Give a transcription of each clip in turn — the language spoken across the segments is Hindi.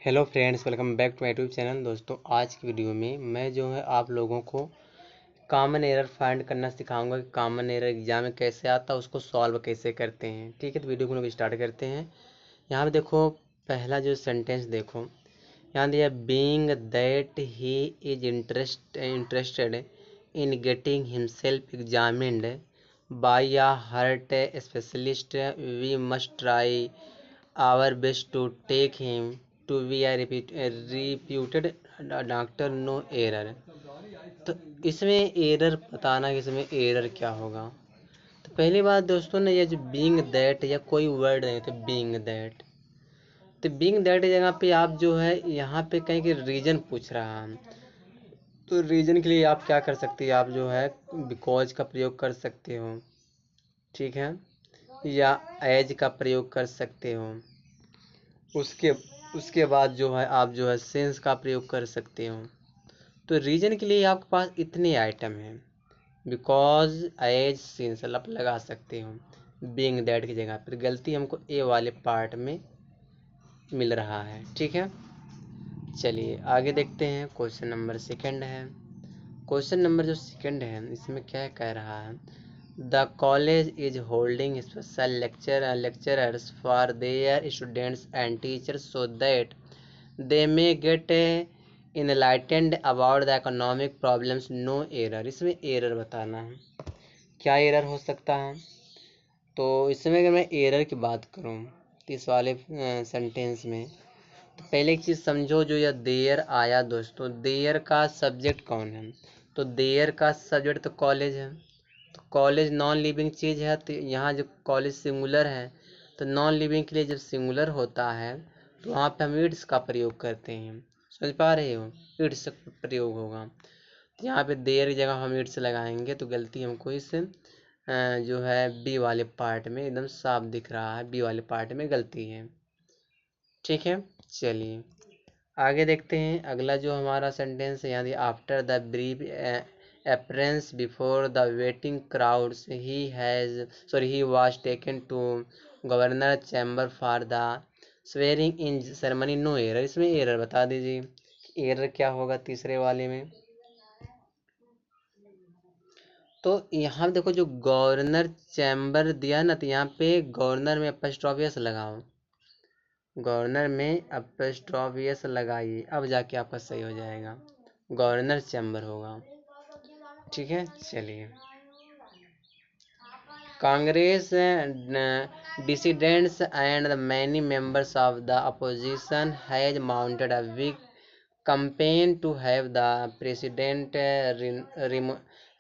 Hello friends, welcome back to my YouTube channel. दोस्तों, आज की वीडियो में मैं जो है आप लोगों को कॉमन एरर फाइंड करना सिखाऊंगा कि कॉमन एरर एग्जाम में कैसे आता है, उसको सॉल्व कैसे करते हैं। ठीक है, तो वीडियो को लोग स्टार्ट करते हैं। यहाँ पे देखो, पहला जो सेंटेंस देखो, यहाँ दिया being that he is interested in getting himself examined by a heart specialist, we must try our best to take him to be a reputed doctor, no error. तो इसमें एरर बताना कि इसमें एरर क्या होगा। तो पहली बात दोस्तों ने, ये जो बीइंग दैट या कोई वर्ड नहीं, तो बीइंग दैट, तो बीइंग दैट की जगह पे आप जो है यहाँ पे कहीं के रीजन पूछ रहा है, तो रीजन के लिए आप क्या कर सकते हैं, आप जो है बिकॉज का प्रयोग कर सकते हो, ठीक है, या एज का प्रयोग कर सकते हो। उसके उसके बाद जो है आप जो है सेंस का प्रयोग कर सकते हो। तो रीजन के लिए आपके पास इतने आइटम हैं, बिकॉज, एज, सिंस आप लगा सकते हो। बीइंग दैट की जगह पर गलती हमको ए वाले पार्ट में मिल रहा है। ठीक है, चलिए आगे देखते हैं। क्वेश्चन नंबर सेकंड है। क्वेश्चन नंबर जो सेकंड है, इसमें क्या कह रहा है, the college is holding special lecturers for their students and teachers so that they may get enlightened about the economic problems, no error. इसमें एरर बताना है, क्या एरर हो सकता है। तो इसमें अगर मैं एरर की बात करूं तो इस वाले सेंटेंस में, तो पहले एक चीज़ समझो, जो यह देयर आया दोस्तों, देयर का सब्जेक्ट कौन है, तो देयर का सब्जेक्ट तो कॉलेज है। तो कॉलेज नॉन लिविंग चीज़ है, तो यहाँ जो कॉलेज सिंगुलर है, तो नॉन लिविंग के लिए जब सिंगुलर होता है तो वहाँ पे हम इट्स का प्रयोग करते हैं। समझ पा रहे हो, इट्स प्रयोग होगा। तो यहाँ पे देयर की जगह हम इट्स लगाएंगे, तो गलती हमको इस जो है बी वाले पार्ट में एकदम साफ दिख रहा है, बी वाले पार्ट में गलती है। ठीक है, चलिए आगे देखते हैं। अगला जो हमारा सेंटेंस है, यहाँ after the brief appearance before the waiting crowds, he was taken to governor chamber for the swearing in ceremony, no error। इसमें एरर बता दीजिए, एरर क्या होगा तीसरे वाले में। तो यहाँ देखो, जो गवर्नर चैम्बर दिया ना, तो यहाँ पे गवर्नर में अपस्ट्रॉफियस लगाओ, गवर्नर में अपस्ट्रॉफियस लगाइए, अब जाके आपका सही हो जाएगा, गवर्नर चैम्बर होगा। ठीक है, चलिए Congress dissidents and the many members of the opposition has mounted a big campaign to have the president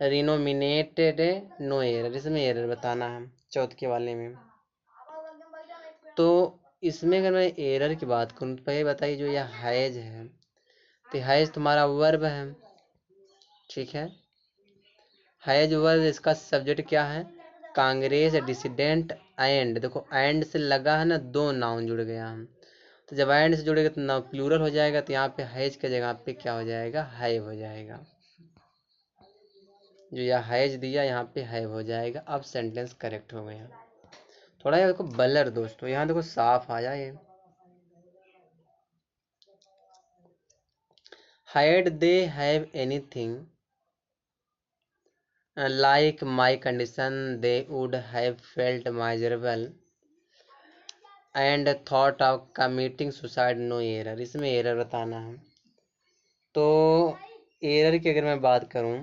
renominated, no error। इसमें एरर बताना है चौथे वाले में। तो इसमें अगर मैं एरर की बात करूँ तो पहले बताइए, जो यह हैज है, तो हैज तुम्हारा वर्ब है, ठीक है, हैज वर्ब, इसका सब्जेक्ट क्या है, कांग्रेस डिसिडेंट एंड, देखो एंड से लगा है ना, दो नाउन जुड़ गया हम, तो जब एंड से जुड़ेगा तो ना प्लूरल हो जाएगा, तो यहाँ पे हैज के जगह पे क्या हो जाएगा, हैव हो जाएगा। जो यह हैज दिया यहाँ पे हैव हो जाएगा। अब सेंटेंस करेक्ट हो गया। थोड़ा ये देखो बलर दोस्तों, यहाँ देखो साफ आ जाए, had they have anything like my condition, they would have felt miserable and thought of committing suicide, no error। इसमें एरर बताना है। तो एरर की अगर मैं बात करूं,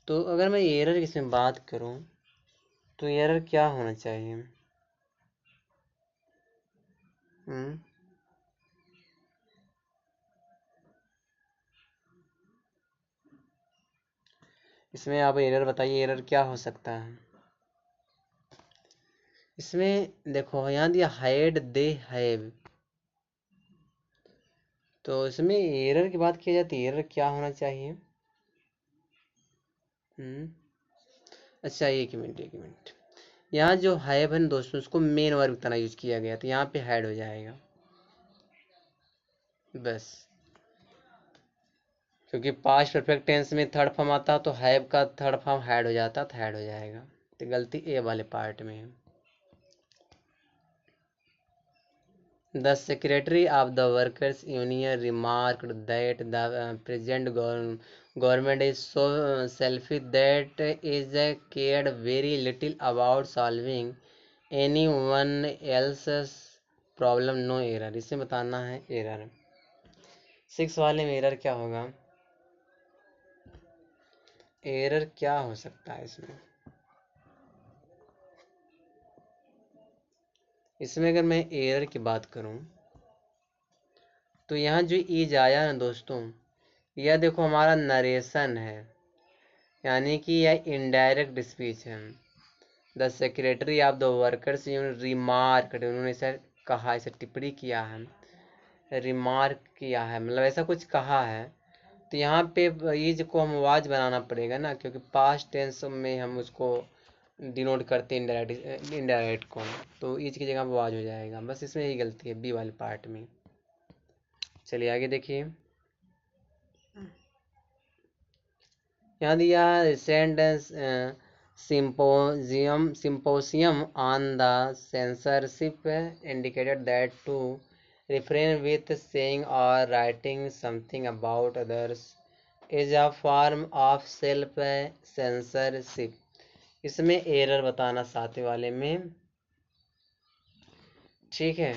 तो अगर मैं एरर की इसमें बात करूं, तो एरर क्या होना चाहिए, इसमें आप एरर बताइए, एरर क्या हो सकता है। इसमें देखो यहाँ दिया हाइड दे हैव, तो इसमें एरर की बात की जाती है, एरर क्या होना चाहिए। अच्छा, एक मिनट एक मिनट, यहाँ जो हैव है ना दोस्तों, उसको मेन वर्ब की तरह यूज किया गया, तो यहाँ पे हैड हो जाएगा बस, क्योंकि पास्ट परफेक्ट टेंस में थर्ड फॉर्म आता तो हैव का थर्ड फॉर्म हैड हो जाता, तो हैड हो जाएगा। तो गलती ए वाले पार्ट में है। The secretary of the workers union remarked that the present government is so selfish that is cared very little about solving anyone else's problem no error. इसमें बताना है एरर। 6 वाले में एरर क्या होगा? एरर क्या हो सकता है इसमें? इसमें अगर मैं एरर की बात करूं तो यहाँ जो ईज आया ना दोस्तों, यह देखो हमारा नरेशन है, यानी कि यह इनडायरेक्ट स्पीच है। The secretary of the workers union remark, उन्होंने इसे कहा, इसे टिप्पणी किया है, रिमार्क किया है, मतलब ऐसा कुछ कहा है। तो यहाँ पे ईज को हम वाज बनाना पड़ेगा ना, क्योंकि पास्ट टेंस में हम उसको डिनोट करते हैं इनडायरेक्ट को, तो ईज की जगह वाज हो जाएगा। बस इसमें यही गलती है बी वाले पार्ट में। चलिए आगे देखिए, यहाँ दिया recent symposium on the censorship indicated that to refrain with saying or writing something about others is a form of self censorship। इसमें एरर बताना सातवें वाले में, ठीक है।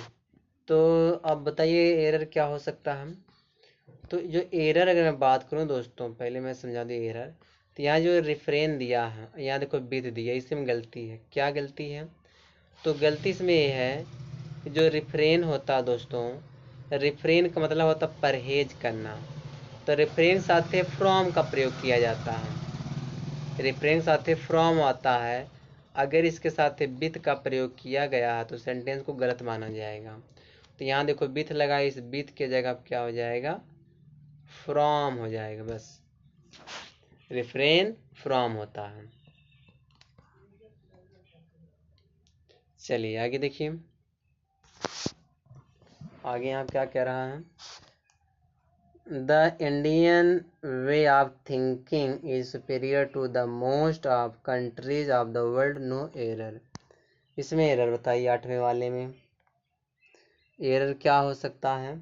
तो अब बताइए एरर क्या हो सकता है। तो जो एरर अगर मैं बात करूं दोस्तों, पहले मैं समझा दूं एरर। तो यहाँ जो रिफ्रेन दिया है, यहाँ देखो विद दिया, इसमें गलती है। क्या गलती है? तो गलती इसमें ये है कि जो रिफ्रेन होता है दोस्तों, रिफ्रेन का मतलब होता है परहेज करना। तो रिफ्रेन साथ फ्रॉम का प्रयोग किया जाता है, रिफ्रेन साथ फ्रॉम आता है। अगर इसके साथ विथ का प्रयोग किया गया है तो सेंटेंस को गलत माना जाएगा। तो यहाँ देखो विथ लगा, इस विथ के जगह क्या हो जाएगा? फ्रॉम हो जाएगा। बस रिफ्रेन फ्रॉम होता है। चलिए आगे देखिए, आगे यहाँ क्या कह रहा है? The Indian way of thinking is superior to the most of countries of the world, no error. इसमें एरर बताइए, 8वें वाले में एरर क्या हो सकता है?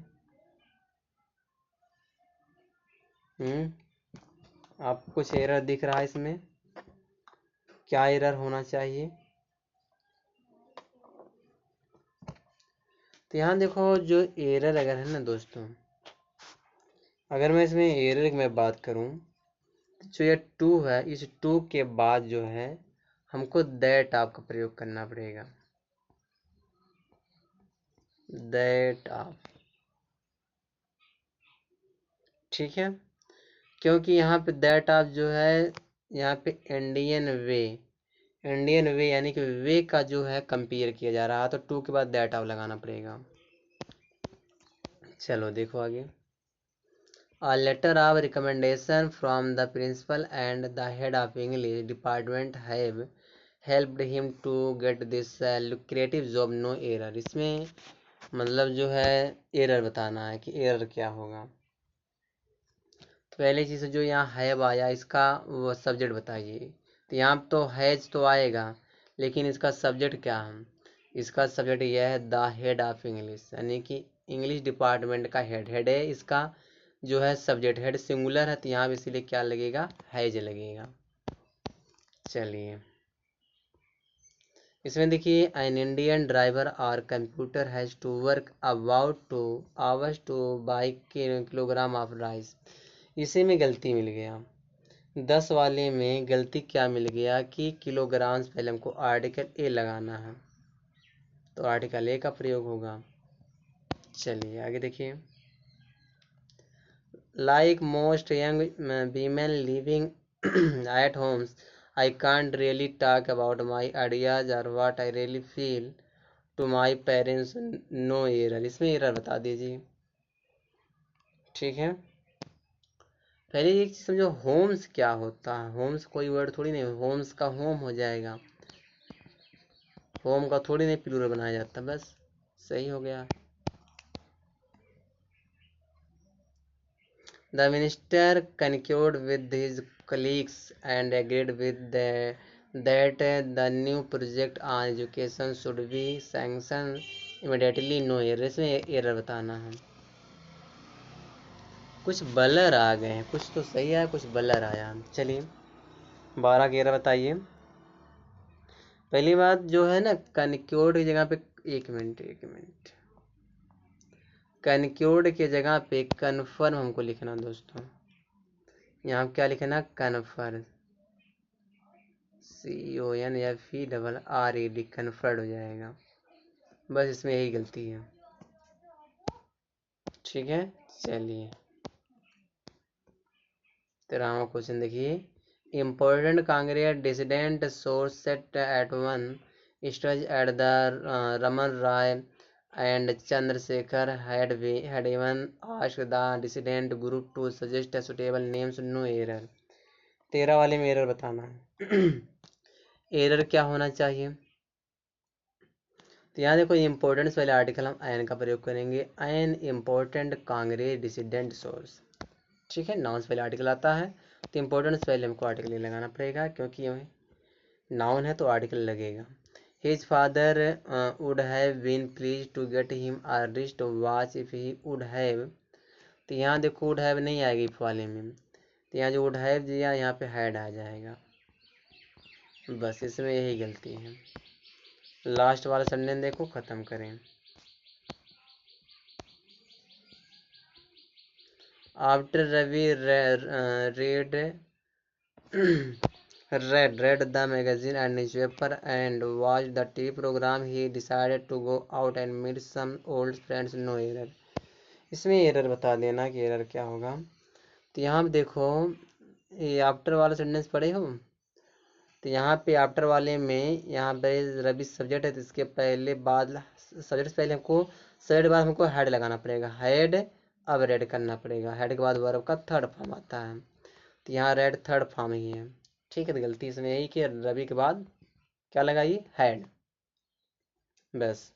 आपको कुछ एरर दिख रहा है इसमें? क्या एरर होना चाहिए? तो यहाँ देखो जो एरर अगर है ना दोस्तों, अगर मैं इसमें एरर की मैं बात करूं, जो ये टू है, इस टू के बाद जो है हमको दैट ऑफ का प्रयोग करना पड़ेगा। दैट ऑफ, ठीक है। क्योंकि यहाँ पे दैट ऑफ जो है, यहाँ पे इंडियन वे यानी कि वे का जो है कंपेयर किया जा रहा है, तो टू के बाद दैट ऑफ लगाना पड़ेगा। चलो देखो आगे, A letter of recommendation from the principal and the head of English department have helped him to get this lucrative job, no error। इसमें मतलब जो है एरर बताना है कि एरर क्या होगा। तो पहली चीज़ जो यहाँ हैव आया, इसका वो सब्जेक्ट बताइए। तो यहाँ तो हैज तो आएगा, लेकिन इसका सब्जेक्ट क्या है? इसका सब्जेक्ट यह है द हेड ऑफ इंग्लिश, यानी कि इंग्लिश डिपार्टमेंट का हेड है इसका जो है सब्जेक्ट। हेड सिंगुलर है तो यहाँ भी इसीलिए क्या लगेगा? हैज लगेगा। चलिए इसमें देखिए, एन इंडियन ड्राइवर और computer has to work about 2 hours to buy kilogram of rice. इसी में गलती मिल गया। 10 वाले में गलती क्या मिल गया कि किलोग्राम से पहले हमको आर्टिकल ए लगाना है, तो आर्टिकल ए का प्रयोग होगा। चलिए आगे देखिए, Like most young women living at homes, I can't really talk about my ideas or what I really feel to my parents, no error। इसमें एरर बता दीजिए, ठीक है। पहले एक चीज समझो, होम्स क्या होता है? होम्स कोई वर्ड थोड़ी नहीं, होम्स का होम हो जाएगा, होम का थोड़ी नहीं प्लूरल बनाया जाता। बस सही हो गया। The minister concurred with his colleagues and agreed with that the new project on education should be sanctioned immediately no error, इसमें एरर बताना है। कुछ बलर आ गए हैं, कुछ तो सही आया, कुछ बलर आया। चलिए 12 के एरर बताइए। पहली बात जो है ना, कनक्योर्ड की जगह पे, एक मिनट, कनक्योर्ड की जगह पे कन्फर्म हमको लिखना दोस्तों। यहाँ क्या लिखना, कन्फर्म, CONFERRED, कन्फर्ड हो जाएगा। बस इसमें यही गलती है, ठीक है। चलिए 13वां क्वेश्चन देखिए। Important Congress dissident source said at one stage at the Raman Rai and Chandrashekhar had even asked the dissident group to suggest a suitable names, no error। 13 वाले में एरर बताना है। एरर क्या होना चाहिए, तो यहाँ देखो इम्पोर्टेंस वाले आर्टिकल हम एन का प्रयोग करेंगे। An important Congress dissident source, ठीक है। नाउन पहले आर्टिकल आता है तो इम्पोर्टेंस पहले हमको आर्टिकल लगाना पड़ेगा, क्योंकि नाउन है तो आर्टिकल लगेगा। His father would have been please to get him a wrist watch if he would have, तो यहाँ देखो वुड हैव नहीं आएगी इफ वाले में, तो यहाँ जो वुड हैव दिया यहाँ पे हैड आ जाएगा। बस इसमें यही गलती है। लास्ट वाला सेंटेंस देखो, खत्म करें। After Ravi read read the magazine and newspaper and watched the TV program, he decided to go out and meet some old friends, no error। इसमें एरर बता देना कि एरर क्या होगा। तो यहाँ पे देखो, ये आफ्टर वाला सेंटेंस पढ़े हो, तो यहाँ पे आफ्टर वाले में यहाँ पे रवि सब्जेक्ट है, तो इसके पहले बाद सब्जेक्ट से पहले हमको, सब्जेक्ट के बाद हमको हेड लगाना पड़ेगा, हेड अब रेड करना पड़ेगा। हेड के बाद वर्ब का थर्ड फॉर्म आता है, तो यहाँ रेड थर्ड फॉर्म ही है, ठीक है। तो गलती इसमें यही कि रवि के बाद क्या लगाइए, हेड, बस।